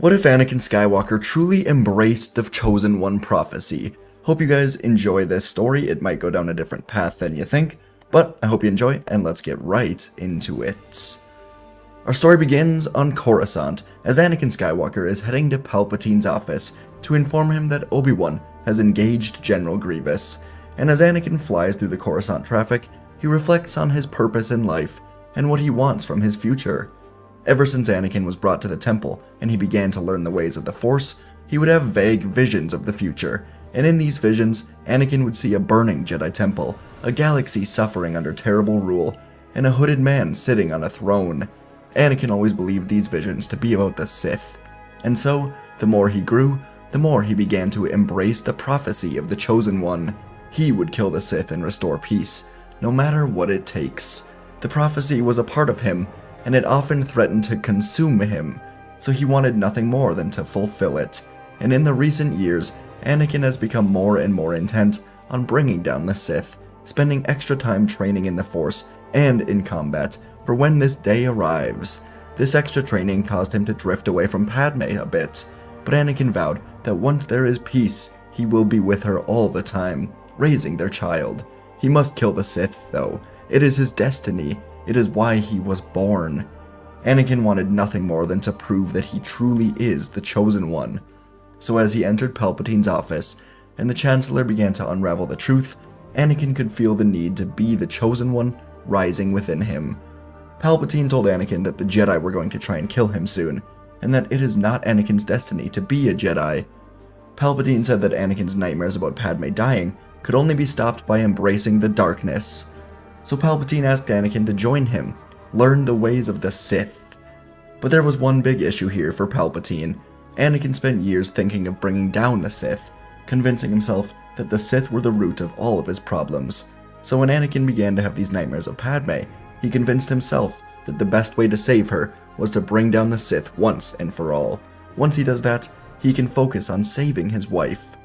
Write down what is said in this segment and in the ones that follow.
What if Anakin Skywalker truly embraced the Chosen One prophecy? Hope you guys enjoy this story. It might go down a different path than you think, but I hope you enjoy, and let's get right into it. Our story begins on Coruscant, as Anakin Skywalker is heading to Palpatine's office to inform him that Obi-Wan has engaged General Grievous, and as Anakin flies through the Coruscant traffic, he reflects on his purpose in life and what he wants from his future. Ever since Anakin was brought to the temple and he began to learn the ways of the Force, he would have vague visions of the future, and in these visions, Anakin would see a burning Jedi temple, a galaxy suffering under terrible rule, and a hooded man sitting on a throne. Anakin always believed these visions to be about the Sith, and so, the more he grew, the more he began to embrace the prophecy of the Chosen One. He would kill the Sith and restore peace, no matter what it takes. The prophecy was a part of him, and it often threatened to consume him, so he wanted nothing more than to fulfill it. And in the recent years, Anakin has become more and more intent on bringing down the Sith, spending extra time training in the Force and in combat for when this day arrives. This extra training caused him to drift away from Padme a bit, but Anakin vowed that once there is peace, he will be with her all the time, raising their child. He must kill the Sith, though. It is his destiny. It is why he was born. Anakin wanted nothing more than to prove that he truly is the Chosen One. So as he entered Palpatine's office, and the Chancellor began to unravel the truth, Anakin could feel the need to be the Chosen One rising within him. Palpatine told Anakin that the Jedi were going to try and kill him soon, and that it is not Anakin's destiny to be a Jedi. Palpatine said that Anakin's nightmares about Padme dying could only be stopped by embracing the darkness. So Palpatine asked Anakin to join him, learn the ways of the Sith. But there was one big issue here for Palpatine. Anakin spent years thinking of bringing down the Sith, convincing himself that the Sith were the root of all of his problems. So when Anakin began to have these nightmares of Padme, he convinced himself that the best way to save her was to bring down the Sith once and for all. Once he does that, he can focus on saving his wife.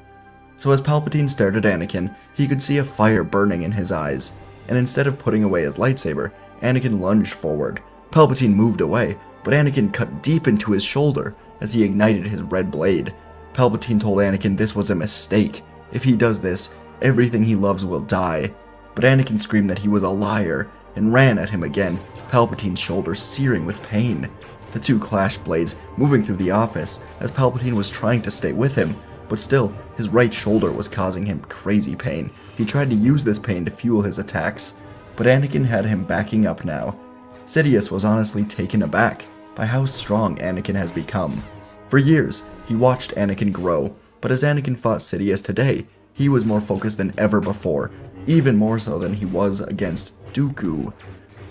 So as Palpatine stared at Anakin, he could see a fire burning in his eyes, and instead of putting away his lightsaber, Anakin lunged forward. Palpatine moved away, but Anakin cut deep into his shoulder as he ignited his red blade. Palpatine told Anakin this was a mistake. If he does this, everything he loves will die. But Anakin screamed that he was a liar and ran at him again, Palpatine's shoulder searing with pain. The two clashed blades, moving through the office as Palpatine was trying to stay with him, but still, his right shoulder was causing him crazy pain. He tried to use this pain to fuel his attacks, but Anakin had him backing up now. Sidious was honestly taken aback by how strong Anakin has become. For years, he watched Anakin grow, but as Anakin fought Sidious today, he was more focused than ever before, even more so than he was against Dooku.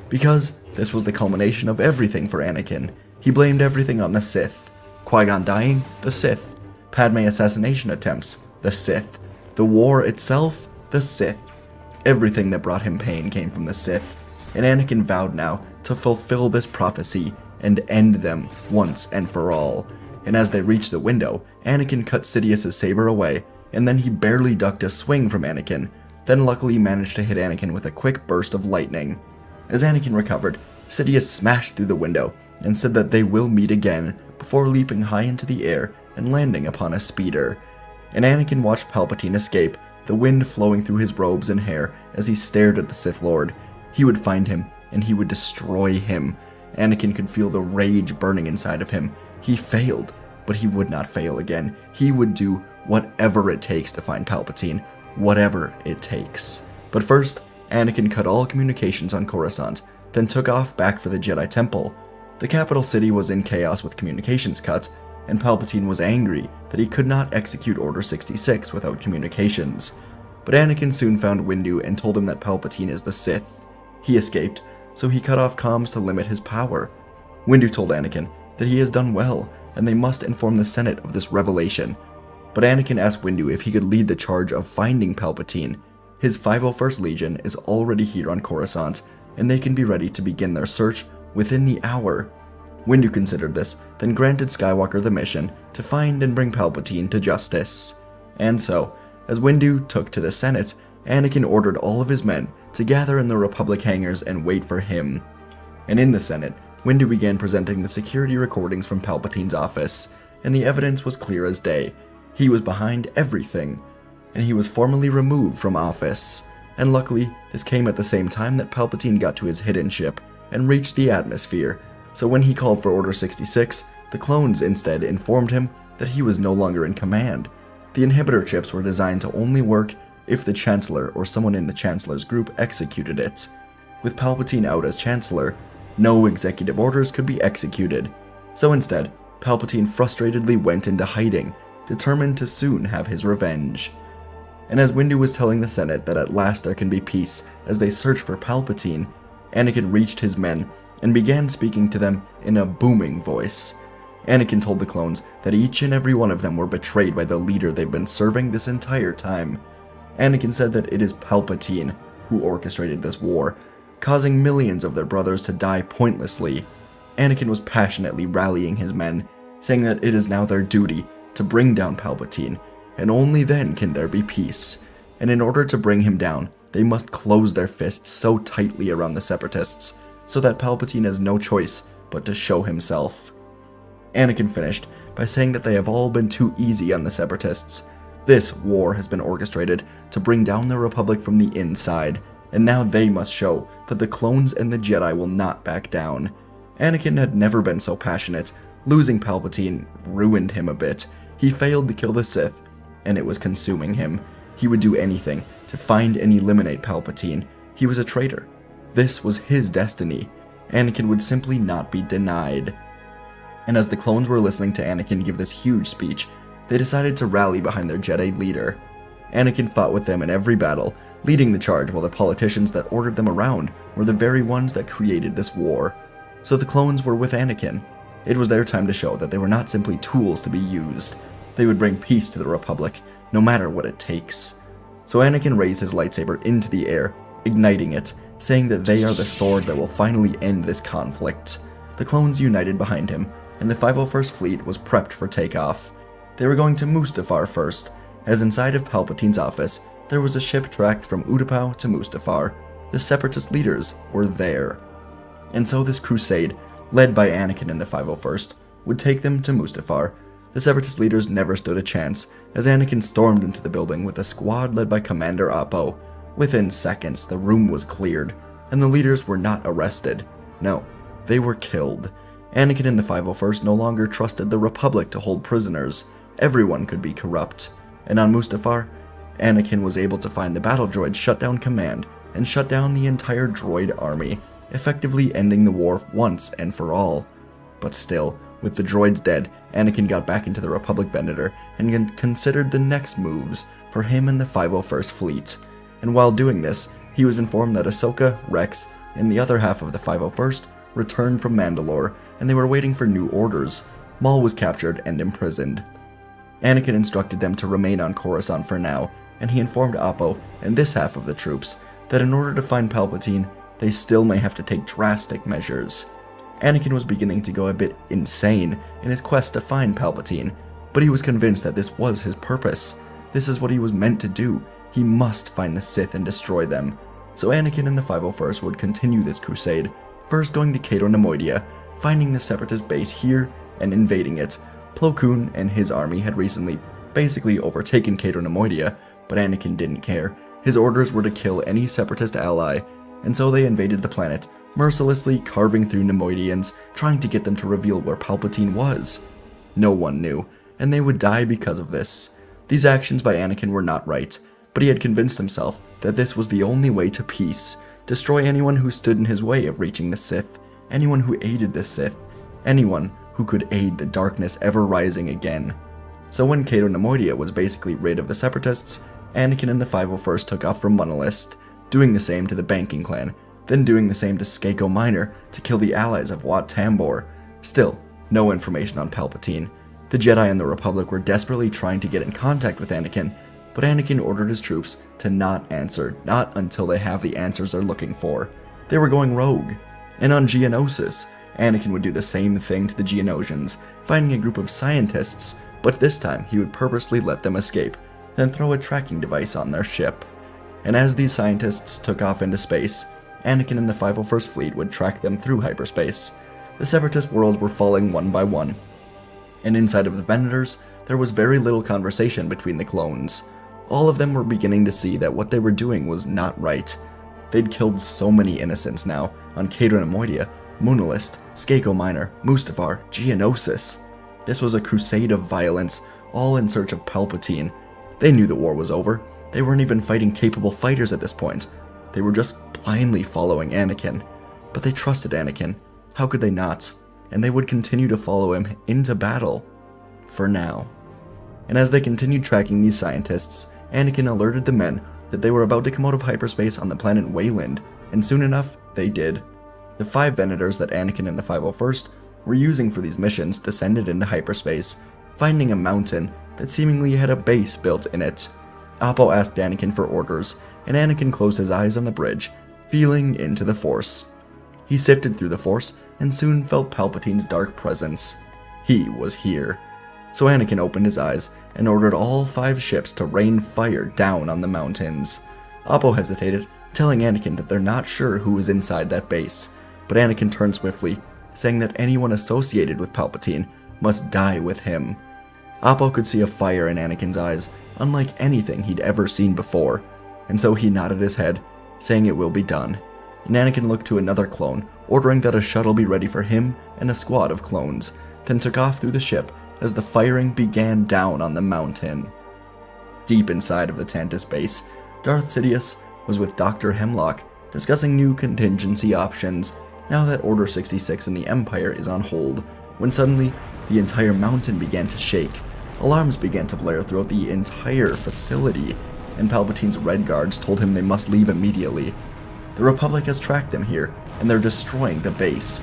Because this was the culmination of everything for Anakin. He blamed everything on the Sith. Qui-Gon dying? The Sith. Padme assassination attempts? The Sith. The war itself? The Sith. Everything that brought him pain came from the Sith, and Anakin vowed now to fulfill this prophecy and end them once and for all. And as they reached the window, Anakin cut Sidious's saber away, and then he barely ducked a swing from Anakin, then luckily managed to hit Anakin with a quick burst of lightning. As Anakin recovered, Sidious smashed through the window and said that they will meet again before leaping high into the air and landing upon a speeder. And Anakin watched Palpatine escape, the wind flowing through his robes and hair as he stared at the Sith Lord. He would find him, and he would destroy him. Anakin could feel the rage burning inside of him. He failed, but he would not fail again. He would do whatever it takes to find Palpatine, whatever it takes. But first, Anakin cut all communications on Coruscant, then took off back for the Jedi Temple. The capital city was in chaos with communications cut, and Palpatine was angry that he could not execute Order 66 without communications. But Anakin soon found Windu and told him that Palpatine is the Sith. He escaped, so he cut off comms to limit his power. Windu told Anakin that he has done well, and they must inform the Senate of this revelation. But Anakin asked Windu if he could lead the charge of finding Palpatine. His 501st Legion is already here on Coruscant, and they can be ready to begin their search within the hour. Windu considered this, then granted Skywalker the mission to find and bring Palpatine to justice. And so, as Windu took to the Senate, Anakin ordered all of his men to gather in the Republic hangars and wait for him. And in the Senate, Windu began presenting the security recordings from Palpatine's office. and the evidence was clear as day. He was behind everything, and he was formally removed from office. And luckily, this came at the same time that Palpatine got to his hidden ship and reached the atmosphere, so when he called for Order 66, the clones instead informed him that he was no longer in command. The inhibitor chips were designed to only work if the Chancellor or someone in the Chancellor's group executed it. With Palpatine out as Chancellor, no executive orders could be executed. So instead, Palpatine frustratedly went into hiding, determined to soon have his revenge. And as Windu was telling the Senate that at last there can be peace as they search for Palpatine, Anakin reached his men and began speaking to them in a booming voice. Anakin told the clones that each and every one of them were betrayed by the leader they've been serving this entire time. Anakin said that it is Palpatine who orchestrated this war, causing millions of their brothers to die pointlessly. Anakin was passionately rallying his men, saying that it is now their duty to bring down Palpatine, and only then can there be peace. And in order to bring him down, they must close their fists so tightly around the Separatists, so that Palpatine has no choice but to show himself. Anakin finished by saying that they have all been too easy on the Separatists. This war has been orchestrated to bring down the Republic from the inside, and now they must show that the clones and the Jedi will not back down. Anakin had never been so passionate. Losing Palpatine ruined him a bit. He failed to kill the Sith, and it was consuming him. He would do anything to find and eliminate Palpatine. He was a traitor. This was his destiny. Anakin would simply not be denied. And as the clones were listening to Anakin give this huge speech, they decided to rally behind their Jedi leader. Anakin fought with them in every battle, leading the charge while the politicians that ordered them around were the very ones that created this war. So the clones were with Anakin. It was their time to show that they were not simply tools to be used. They would bring peace to the Republic, no matter what it takes. So Anakin raised his lightsaber into the air, igniting it, saying that they are the sword that will finally end this conflict. The clones united behind him, and the 501st Fleet was prepped for takeoff. They were going to Mustafar first, as inside of Palpatine's office, there was a ship tracked from Utapau to Mustafar. The Separatist leaders were there. And so this crusade, led by Anakin and the 501st, would take them to Mustafar. The Separatist leaders never stood a chance, as Anakin stormed into the building with a squad led by Commander Appo. Within seconds, the room was cleared, and the leaders were not arrested. No, they were killed. Anakin and the 501st no longer trusted the Republic to hold prisoners. Everyone could be corrupt. And on Mustafar, Anakin was able to find the battle droid shutdown command and shut down the entire droid army, effectively ending the war once and for all. But still, with the droids dead, Anakin got back into the Republic Venator and considered the next moves for him and the 501st Fleet. And while doing this, he was informed that Ahsoka, Rex, and the other half of the 501st returned from Mandalore, and they were waiting for new orders. Maul was captured and imprisoned. Anakin instructed them to remain on Coruscant for now, and he informed Appo and this half of the troops that in order to find Palpatine, they still may have to take drastic measures. Anakin was beginning to go a bit insane in his quest to find Palpatine, but he was convinced that this was his purpose. This is what he was meant to do. He must find the Sith and destroy them. So Anakin and the 501st would continue this crusade, first going to Cato Nemoidia, finding the Separatist base here and invading it. Plo Koon and his army had recently basically overtaken Cato Nemoidia, but Anakin didn't care. His orders were to kill any Separatist ally, and so they invaded the planet, mercilessly carving through Nemoidians, trying to get them to reveal where Palpatine was. No one knew, and they would die because of this. These actions by Anakin were not right, but he had convinced himself that this was the only way to peace. Destroy anyone who stood in his way of reaching the Sith, anyone who aided the Sith, anyone who could aid the darkness ever rising again. So when Cato Nemoidia was basically rid of the Separatists, Anakin and the 501st took off from Monolith, doing the same to the Banking Clan, then doing the same to Skako Minor to kill the allies of Wat Tambor. Still, no information on Palpatine. The Jedi and the Republic were desperately trying to get in contact with Anakin, but Anakin ordered his troops to not answer, not until they have the answers they're looking for. They were going rogue. And on Geonosis, Anakin would do the same thing to the Geonosians, finding a group of scientists, but this time he would purposely let them escape, then throw a tracking device on their ship. And as these scientists took off into space, Anakin and the 501st Fleet would track them through hyperspace. The Separatist worlds were falling one by one. And inside of the Venators, there was very little conversation between the clones. All of them were beginning to see that what they were doing was not right. They'd killed so many innocents now on Cadron Amoidia, Moonalist, Skako Minor, Mustafar, Geonosis. This was a crusade of violence, all in search of Palpatine. They knew the war was over. They weren't even fighting capable fighters at this point. They were just blindly following Anakin. But they trusted Anakin. How could they not? And they would continue to follow him into battle. For now. And as they continued tracking these scientists, Anakin alerted the men that they were about to come out of hyperspace on the planet Wayland, and soon enough, they did. The 5 Venators that Anakin and the 501st were using for these missions descended into hyperspace, finding a mountain that seemingly had a base built in it. Oppo asked Anakin for orders, and Anakin closed his eyes on the bridge, feeling into the Force. He sifted through the Force, and soon felt Palpatine's dark presence. He was here. So Anakin opened his eyes, and ordered all 5 ships to rain fire down on the mountains. Oppo hesitated, telling Anakin that they're not sure who was inside that base, but Anakin turned swiftly, saying that anyone associated with Palpatine must die with him. Oppo could see a fire in Anakin's eyes, unlike anything he'd ever seen before, and so he nodded his head, saying it will be done. And Anakin looked to another clone, ordering that a shuttle be ready for him and a squad of clones, then took off through the ship as the firing began down on the mountain. Deep inside of the Tantus base, Darth Sidious was with Dr. Hemlock, discussing new contingency options, now that Order 66 in the Empire is on hold, when suddenly, the entire mountain began to shake. Alarms began to blare throughout the entire facility, and Palpatine's Red Guards told him they must leave immediately. The Republic has tracked them here, and they're destroying the base.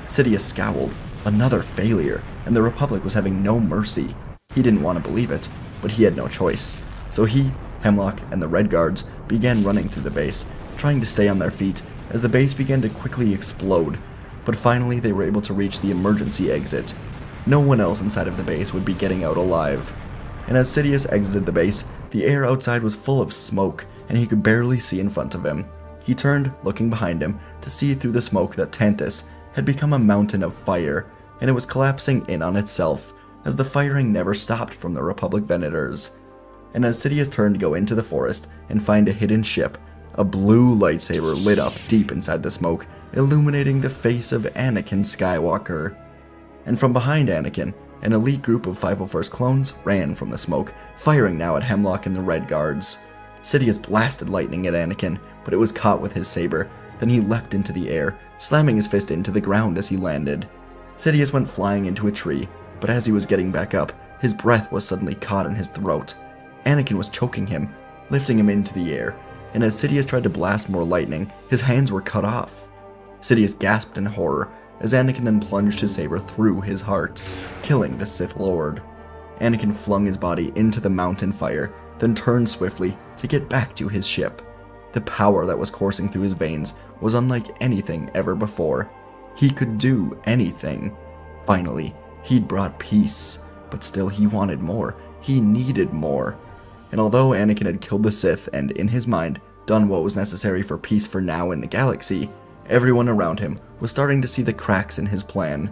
Sidious scowled. Another failure, and the Republic was having no mercy. He didn't want to believe it, but he had no choice. So he, Hemlock, and the Red Guards began running through the base, trying to stay on their feet as the base began to quickly explode. But finally they were able to reach the emergency exit. No one else inside of the base would be getting out alive. And as Sidious exited the base, the air outside was full of smoke, and he could barely see in front of him. He turned, looking behind him, to see through the smoke that Tantus had become a mountain of fire, and it was collapsing in on itself, as the firing never stopped from the Republic Venators. And as Sidious turned to go into the forest and find a hidden ship, a blue lightsaber lit up deep inside the smoke, illuminating the face of Anakin Skywalker. And from behind Anakin, an elite group of 501st clones ran from the smoke, firing now at Hemlock and the Red Guards. Sidious blasted lightning at Anakin, but it was caught with his saber. Then he leapt into the air, slamming his fist into the ground as he landed. Sidious went flying into a tree, but as he was getting back up, his breath was suddenly caught in his throat. Anakin was choking him, lifting him into the air, and as Sidious tried to blast more lightning, his hands were cut off. Sidious gasped in horror, as Anakin then plunged his saber through his heart, killing the Sith Lord. Anakin flung his body into the mountain fire, then turned swiftly to get back to his ship. The power that was coursing through his veins was unlike anything ever before. He could do anything. Finally, he'd brought peace, but still he wanted more. He needed more. And although Anakin had killed the Sith and, in his mind, done what was necessary for peace for now in the galaxy, everyone around him was starting to see the cracks in his plan.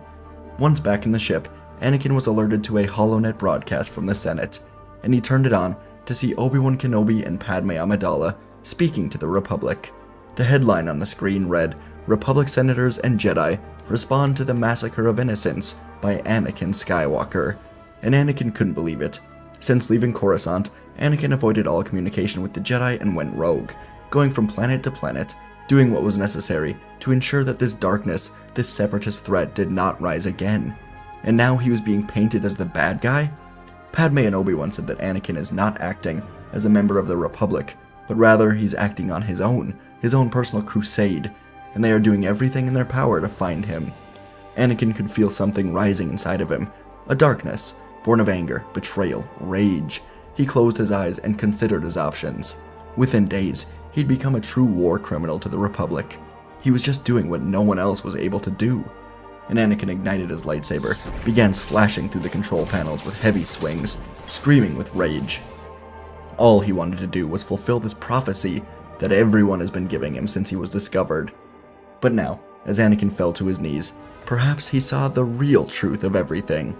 Once back in the ship, Anakin was alerted to a HoloNet broadcast from the Senate, and he turned it on to see Obi-Wan Kenobi and Padme Amidala speaking to the Republic. The headline on the screen read, "Republic Senators and Jedi respond to the massacre of innocents by Anakin Skywalker," and Anakin couldn't believe it. Since leaving Coruscant, Anakin avoided all communication with the Jedi and went rogue, going from planet to planet, doing what was necessary to ensure that this darkness, this separatist threat did not rise again. And now he was being painted as the bad guy? Padme and Obi-Wan said that Anakin is not acting as a member of the Republic, but rather he's acting on his own personal crusade, and they are doing everything in their power to find him. Anakin could feel something rising inside of him, a darkness, born of anger, betrayal, rage. He closed his eyes and considered his options. Within days, he'd become a true war criminal to the Republic. He was just doing what no one else was able to do. And Anakin ignited his lightsaber, began slashing through the control panels with heavy swings, screaming with rage. All he wanted to do was fulfill this prophecy that everyone has been giving him since he was discovered. But now, as Anakin fell to his knees, perhaps he saw the real truth of everything.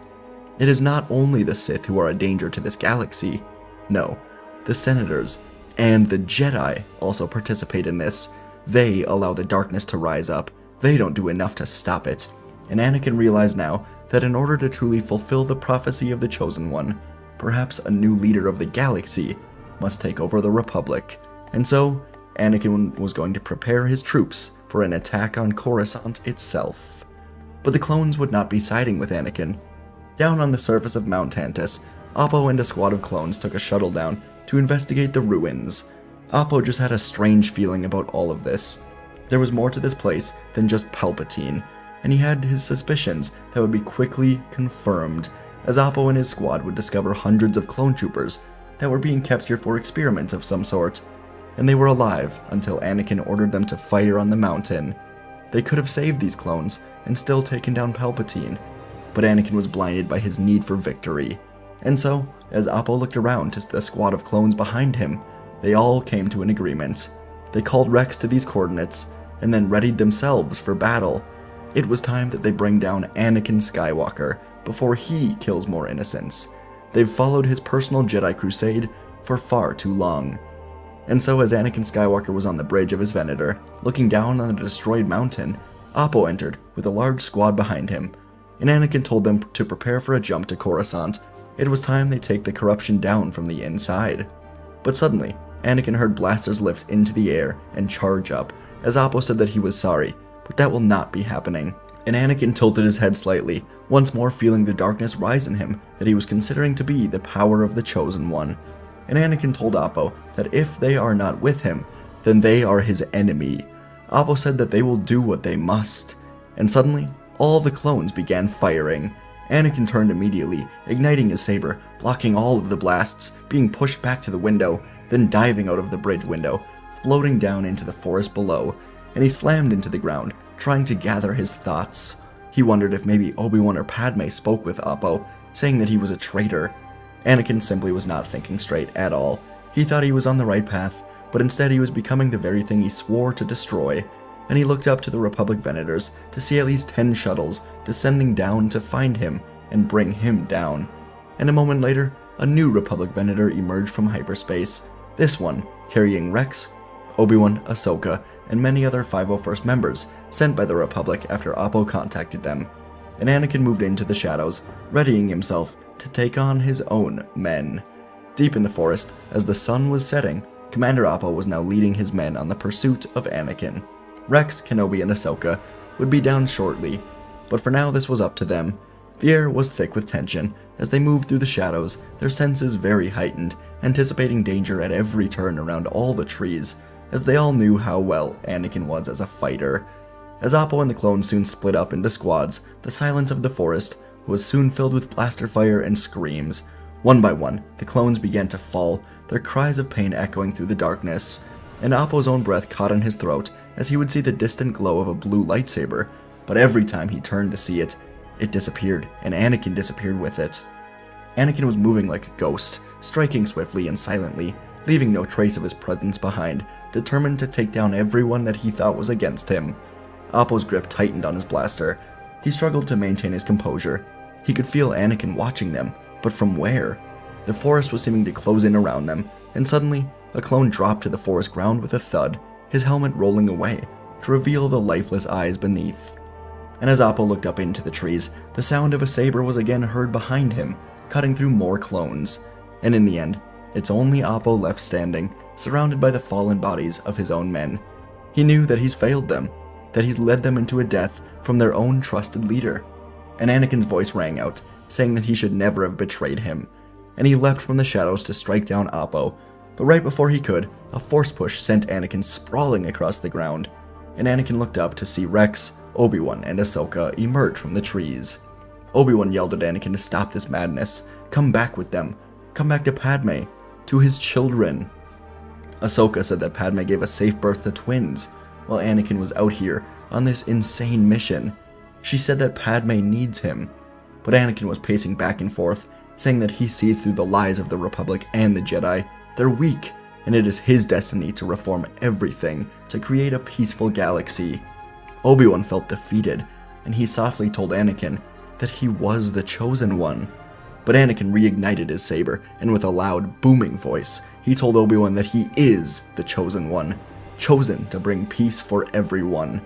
It is not only the Sith who are a danger to this galaxy. No, the Senators and the Jedi also participate in this. They allow the darkness to rise up. They don't do enough to stop it. And Anakin realized now that in order to truly fulfill the prophecy of the Chosen One, perhaps a new leader of the galaxy must take over the Republic. And so, Anakin was going to prepare his troops for an attack on Coruscant itself. But the clones would not be siding with Anakin. Down on the surface of Mount Tantus, Oppo and a squad of clones took a shuttle down to investigate the ruins. Oppo just had a strange feeling about all of this. There was more to this place than just Palpatine, and he had his suspicions that would be quickly confirmed, as Oppo and his squad would discover hundreds of clone troopers that were being kept here for experiments of some sort, and they were alive until Anakin ordered them to fire on the mountain. They could have saved these clones and still taken down Palpatine, but Anakin was blinded by his need for victory. And so, as Oppo looked around to the squad of clones behind him, they all came to an agreement. They called Rex to these coordinates, and then readied themselves for battle. It was time that they bring down Anakin Skywalker before he kills more innocents. They've followed his personal Jedi crusade for far too long. And so as Anakin Skywalker was on the bridge of his Venator, looking down on the destroyed mountain, Oppo entered with a large squad behind him, and Anakin told them to prepare for a jump to Coruscant. It was time they take the corruption down from the inside. But suddenly, Anakin heard blasters lift into the air and charge up, as Oppo said that he was sorry, but that will not be happening. And Anakin tilted his head slightly, once more feeling the darkness rise in him that he was considering to be the power of the Chosen One. And Anakin told Oppo that if they are not with him, then they are his enemy. Oppo said that they will do what they must. And suddenly, all the clones began firing. Anakin turned immediately, igniting his saber, blocking all of the blasts, being pushed back to the window, then diving out of the bridge window, floating down into the forest below, and he slammed into the ground, trying to gather his thoughts. He wondered if maybe Obi-Wan or Padme spoke with Oppo, saying that he was a traitor. Anakin simply was not thinking straight at all. He thought he was on the right path, but instead he was becoming the very thing he swore to destroy, and he looked up to the Republic Venators to see at least 10 shuttles descending down to find him and bring him down. And a moment later, a new Republic Venator emerged from hyperspace, this one carrying Rex, Obi-Wan, Ahsoka, and many other 501st members sent by the Republic after Oppo contacted them. And Anakin moved into the shadows, readying himself to take on his own men. Deep in the forest, as the sun was setting, Commander Oppo was now leading his men on the pursuit of Anakin. Rex, Kenobi, and Ahsoka would be down shortly, but for now this was up to them. The air was thick with tension as they moved through the shadows, their senses very heightened, anticipating danger at every turn around all the trees, as they all knew how well Anakin was as a fighter. As Oppo and the clones soon split up into squads, the silence of the forest was soon filled with blaster fire and screams. One by one, the clones began to fall, their cries of pain echoing through the darkness, and Oppo's own breath caught in his throat as he would see the distant glow of a blue lightsaber, but every time he turned to see it, it disappeared, and Anakin disappeared with it. Anakin was moving like a ghost, striking swiftly and silently, leaving no trace of his presence behind, determined to take down everyone that he thought was against him. Oppo's grip tightened on his blaster. He struggled to maintain his composure. He could feel Anakin watching them, but from where? The forest was seeming to close in around them, and suddenly, a clone dropped to the forest ground with a thud, his helmet rolling away, to reveal the lifeless eyes beneath. And as Oppo looked up into the trees, the sound of a saber was again heard behind him, cutting through more clones. And in the end, it's only Oppo left standing, surrounded by the fallen bodies of his own men. He knew that he's failed them, that he's led them into a death from their own trusted leader. And Anakin's voice rang out, saying that he should never have betrayed him. And he leapt from the shadows to strike down Oppo, but right before he could, a force push sent Anakin sprawling across the ground. And Anakin looked up to see Rex, Obi-Wan, and Ahsoka emerge from the trees. Obi-Wan yelled at Anakin to stop this madness, come back with them, come back to Padme, to his children. Ahsoka said that Padme gave a safe birth to twins, while Anakin was out here on this insane mission. She said that Padme needs him, but Anakin was pacing back and forth, saying that he sees through the lies of the Republic and the Jedi. They're weak, and it is his destiny to reform everything to create a peaceful galaxy. Obi-Wan felt defeated, and he softly told Anakin that he was the Chosen One. but Anakin reignited his saber, and with a loud, booming voice, he told Obi-Wan that he is the Chosen One, chosen to bring peace for everyone.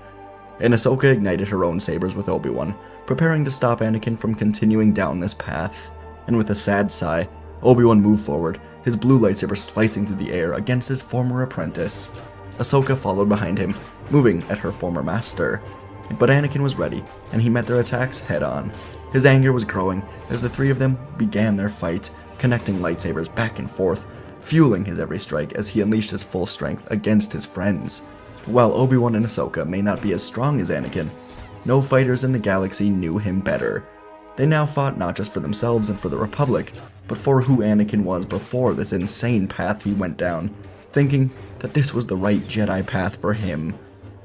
And Ahsoka ignited her own sabers with Obi-Wan, preparing to stop Anakin from continuing down this path. And with a sad sigh, Obi-Wan moved forward, his blue lightsaber slicing through the air against his former apprentice. Ahsoka followed behind him, moving at her former master. But Anakin was ready, and he met their attacks head-on. His anger was growing as the three of them began their fight, connecting lightsabers back and forth, fueling his every strike as he unleashed his full strength against his friends. While Obi-Wan and Ahsoka may not be as strong as Anakin, no fighters in the galaxy knew him better. They now fought not just for themselves and for the Republic, but for who Anakin was before this insane path he went down, thinking that this was the right Jedi path for him.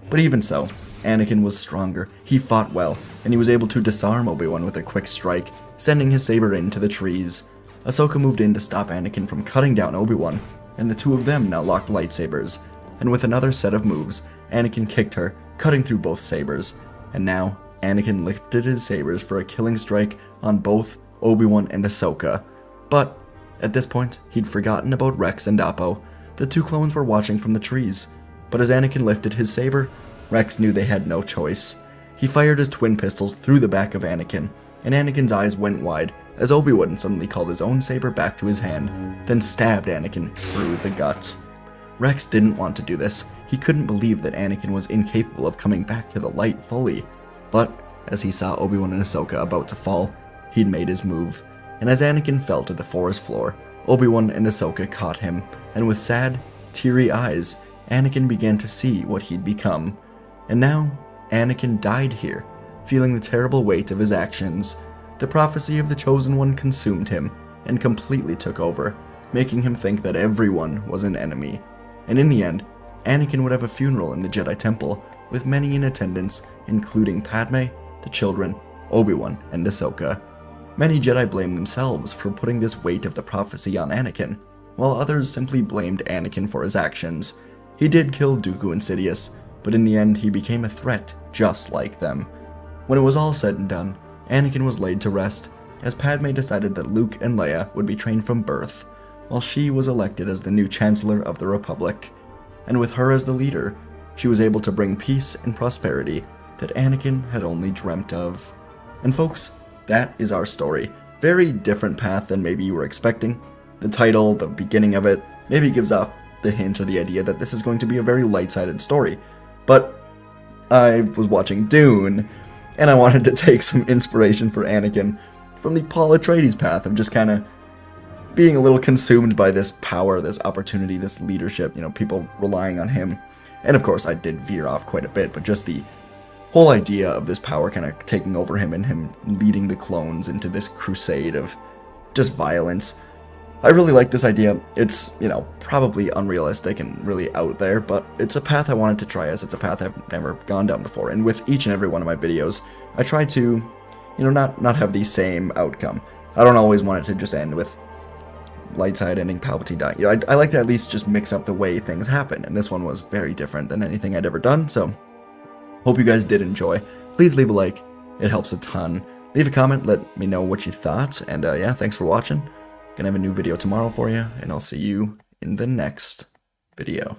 But even so, Anakin was stronger, he fought well, and he was able to disarm Obi-Wan with a quick strike, sending his saber into the trees. Ahsoka moved in to stop Anakin from cutting down Obi-Wan, and the two of them now locked lightsabers. And with another set of moves, Anakin kicked her, cutting through both sabers. And now, Anakin lifted his sabers for a killing strike on both Obi-Wan and Ahsoka. But, at this point, he'd forgotten about Rex and Appo. The two clones were watching from the trees. But as Anakin lifted his saber, Rex knew they had no choice. He fired his twin pistols through the back of Anakin, and Anakin's eyes went wide as Obi-Wan suddenly called his own saber back to his hand, then stabbed Anakin through the gut. Rex didn't want to do this. He couldn't believe that Anakin was incapable of coming back to the light fully. But, as he saw Obi-Wan and Ahsoka about to fall, he'd made his move. And as Anakin fell to the forest floor, Obi-Wan and Ahsoka caught him, and with sad, teary eyes, Anakin began to see what he'd become. And now, Anakin died here, feeling the terrible weight of his actions. The prophecy of the Chosen One consumed him, and completely took over, making him think that everyone was an enemy. And in the end, Anakin would have a funeral in the Jedi Temple, with many in attendance, including Padme, the children, Obi-Wan, and Ahsoka. Many Jedi blamed themselves for putting this weight of the prophecy on Anakin, while others simply blamed Anakin for his actions. He did kill Dooku and Sidious, but in the end he became a threat just like them. When it was all said and done, Anakin was laid to rest, as Padme decided that Luke and Leia would be trained from birth, while she was elected as the new Chancellor of the Republic. And with her as the leader, she was able to bring peace and prosperity that Anakin had only dreamt of. And folks, that is our story. Very different path than maybe you were expecting. The title, the beginning of it, maybe gives off the hint or the idea that this is going to be a very light-sided story. But I was watching Dune, and I wanted to take some inspiration for Anakin from the Paul Atreides path of just kind of being a little consumed by this power, this opportunity, this leadership, people relying on him. And of course, I did veer off quite a bit, but just the whole idea of this power kind of taking over him and him leading the clones into this crusade of just violence. I really like this idea. It's, probably unrealistic and really out there, but it's a path I wanted to try, as it's a path I've never gone down before. And with each and every one of my videos, I try to, not have the same outcome. I don't always want it to just end with light side ending, Palpatine dying. I like to at least just mix up the way things happen, and this one was very different than anything I'd ever done, so hope you guys did enjoy. Please leave a like, it helps a ton. Leave a comment, let me know what you thought, and yeah, thanks for watching. Gonna have a new video tomorrow for you, and I'll see you in the next video.